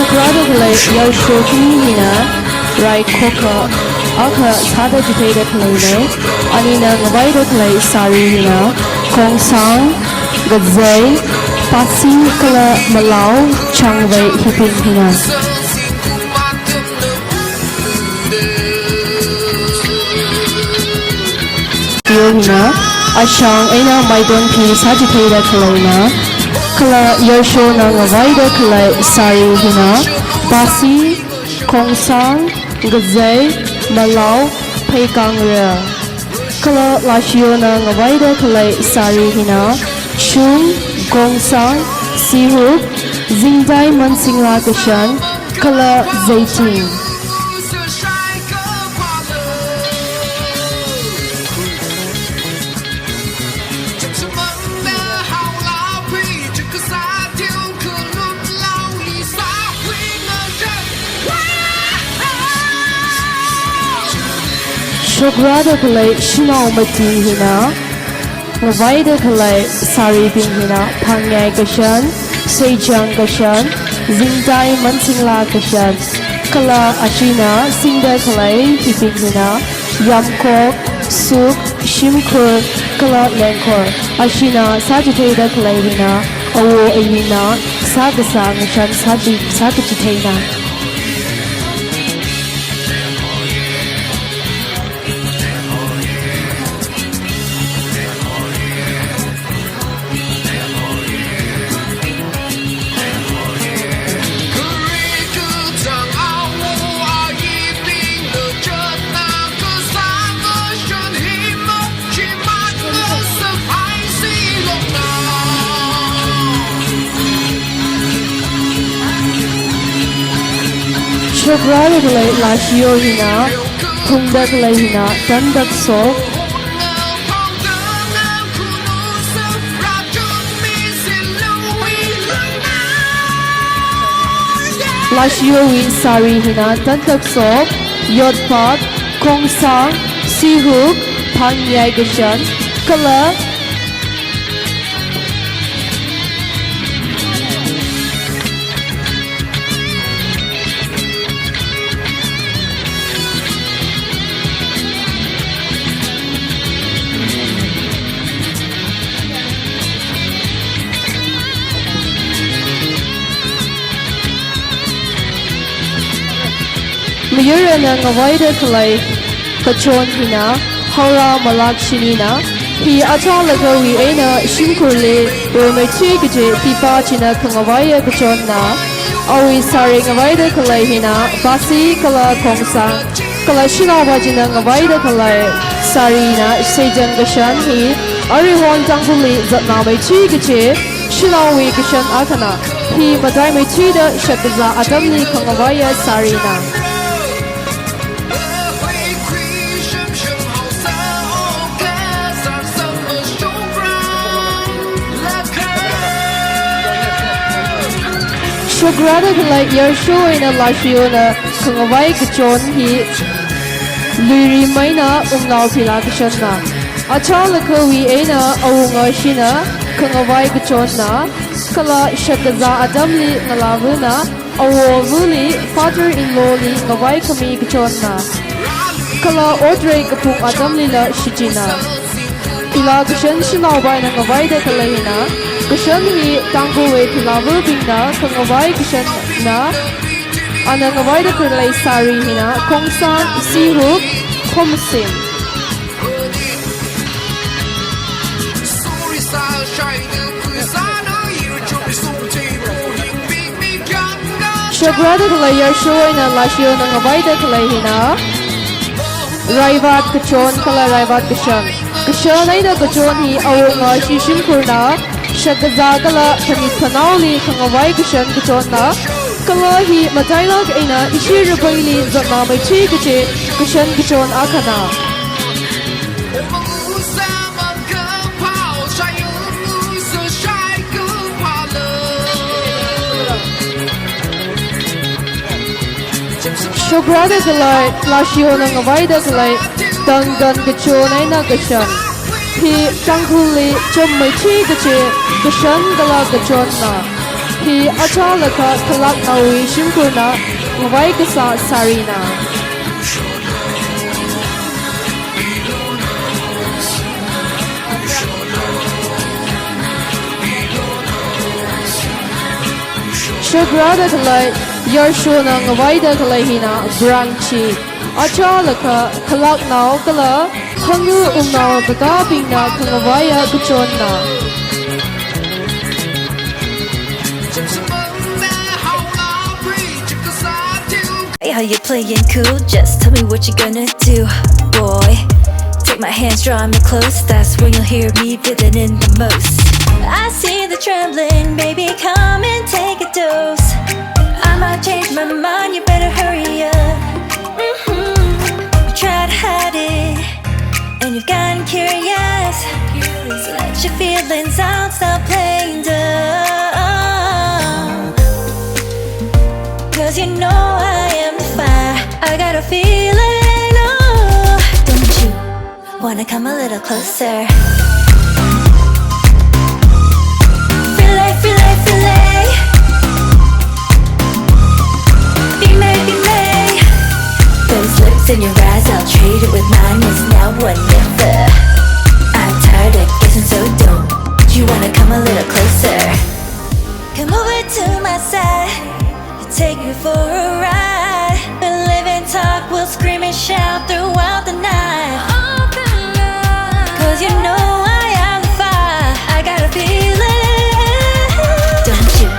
Shukradagale Yashokina, Rai Koka, Aka Sada Jiteda Kalina, Anina Ngavaida Kalay Sarina, Kong Sang, Gadzay, Pasi Kala Malau, Changway Hipina. Yohina, Ashang Aina Maidon Pi Sajiteda Kalina, Kala Yashona Ngavaida Kalay Sarina, Pasi, Kong Sang, Gadzay, Malau, Pekangria. Kala Lashiona Ngavaida Kalay Sarina, Chung, Gongsang, Sihuk, Zingdai Mansingla Kashan, Kala Zaitin. Shukrada Kalay Shinau Mati Hina, Ngavaida Kalay Sari Bin Hina, Pangyay Kashan, Sejang Kashan, Zingdai Mansingla Kashan, Kala Ashina, Singda Kalay Hipin Hina, Yamkok, Suk, Shimkur, Kala Lenkor, Ashina, Sajiteda Kalay Hina, Awo Ayina, Sagasa Ngashan Sagachitena. Shukrada Kalay Lashio Hina, Tungda Kalay Hina, Dandak Sok, Lashio Win Sari Hina, Dandak Sok, Yodpat, Kong Sang, Sihuk, Pangyay Gashan, Kala, Mayurana Ngavaida Kalay, Kachon Hina, Hora Malak Shinina, He Achalagawi Aina Shimkurle, Romechi Gaje, Pipa China Kangavaya Kachona, Awi Sari Ngavaida Kalay Hina, Basi Kala Kongsa, Kala Shinawajina Ngavaida Kalay, Sarina, Sejan Gashan He, Ariwan Tanguli Zatnamechi Gaje, Shinawi Gashan Akana, He Madai Chida Shakaza Adamli Kangavaya Sarina. Shukrada Kalay Yarsho Ina Lashiona, Kangavai Kachon He, Luri Maina Umnao Pila Kashana, Achalakawi Aina Aunga Shina, Kangavai Kachona, Kala Shakaza Adamli Nalavuna, Awovuli, father-in-law Li Ngavai Kami Kachona, Kala Odre Kapung Adamli La Shijina, Pila Kashan Shinawai Ngavaida Kalayina, Kashan Hi Tangowe Pilavu Bina, Kangavai Kashan Na, Anangavaida Kalay Sari Hina, Kongsan, Sihuk, Komsim. Shukrada Kalay Yarsho Ina Lashio Nangavaida Kalayina, Raivat Kachon Kala Raivat Kashan. Kashan Aina Kachon Hi Awunga Shishim Kurna, Shagazagala Kanitanauli Kangavai Kashan Kachona, Kala Hi Matailag Aina Ishirabaili Zatnamachi Kache, Kashan Kachon Akana. Shukrada Kalay, Lashio Nangavaida Kalay, Dangan Kachon Aina Kashan. He Tanguli Chummachi Kache, Kashan Gala Kachona. Hi achalaka kalak nawi shimpurna ngawai kasa sarina. Shagrada kalai yarshuna ngawai da kalai hina branchi. Achalaka kalak naw kala hangu umnaw kakabing na kangawaya kuchonna. Hey, how you playing cool? Just tell me what you gonna do, boy. Take my hands, draw me close. That's when you'll hear me feeling in the most. I see the trembling, baby, come and take a dose. I might change my mind, you better hurry up. You tried to hide it, and you've gotten curious. So let your feelings out, stop playing dumb. Cause you know I am the fire, I got a feeling, oh. Don't you wanna come a little closer? Fillet, fillet, fillet. Be made, be made. Those lips in your eyes, I'll trade it with mine. It's now or never. I'm tired of guessing, so don't you wanna come a little closer? Come over to my side, take me for a ride. We'll live and talk, we'll scream and shout throughout the night. Cause you know I am the fire, I got a feeling. Don't you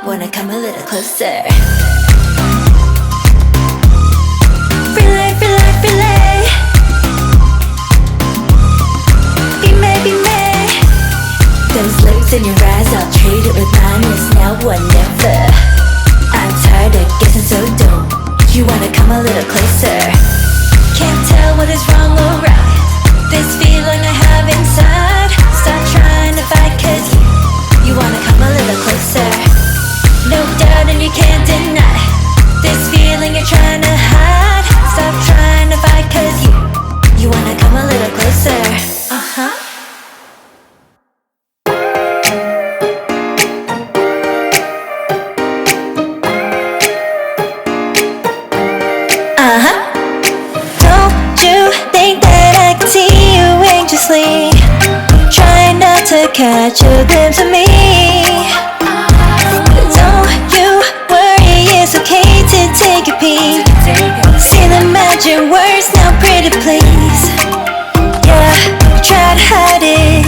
wanna come a little closer? Fillet, fillet, fillet. Be made, be made. Those lips in your eyes, I'll trade it with mine. It's now or never. I'm tired of guessing, so don't you wanna come a little closer? Can't tell what is wrong or right. This feeling I have inside. Stop trying to fight, cause you wanna come a little closer. No doubt and you can't deny this feeling you're trying to hide. Stop trying to fight, cause you wanna come a little closer. Uh-huh. Try not to catch a glimpse of me. Don't you worry, it's okay to take a peek. See the magic words now, pretty please. Yeah, you tried to hide it,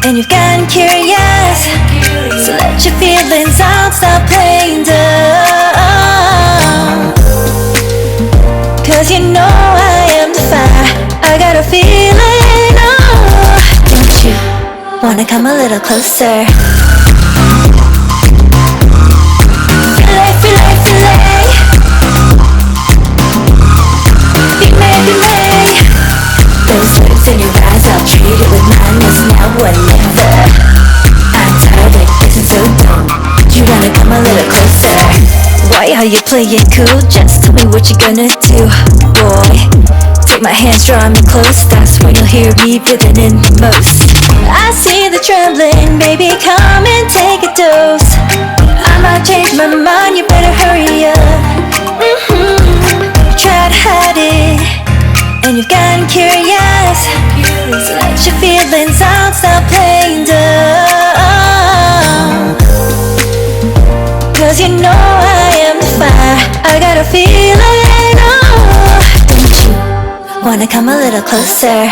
and you've gotten curious. So let your feelings out, stop playing dumb. Cause you know I am the fire, I got a feeling, oh. Don't you wanna come a little closer? Fillet, fillet, fillet. Be made, be made. Those lips in your eyes, I'll treat it with mine. It's now or never. I'm tired of guessing, so don't you wanna come a little closer? Why are you playing cool? Just tell me what you gonna do, boy. Take my hands, draw me close. That's when you'll hear me feeling in the most. I see the trembling, baby, come and take a dose. I might change my mind, you better hurry up. Try to hide it, and you've gotten curious. So let your feelings out, stop playing dumb. Cause you know I am the fire, I got a feeling, oh. Don't you wanna come a little closer?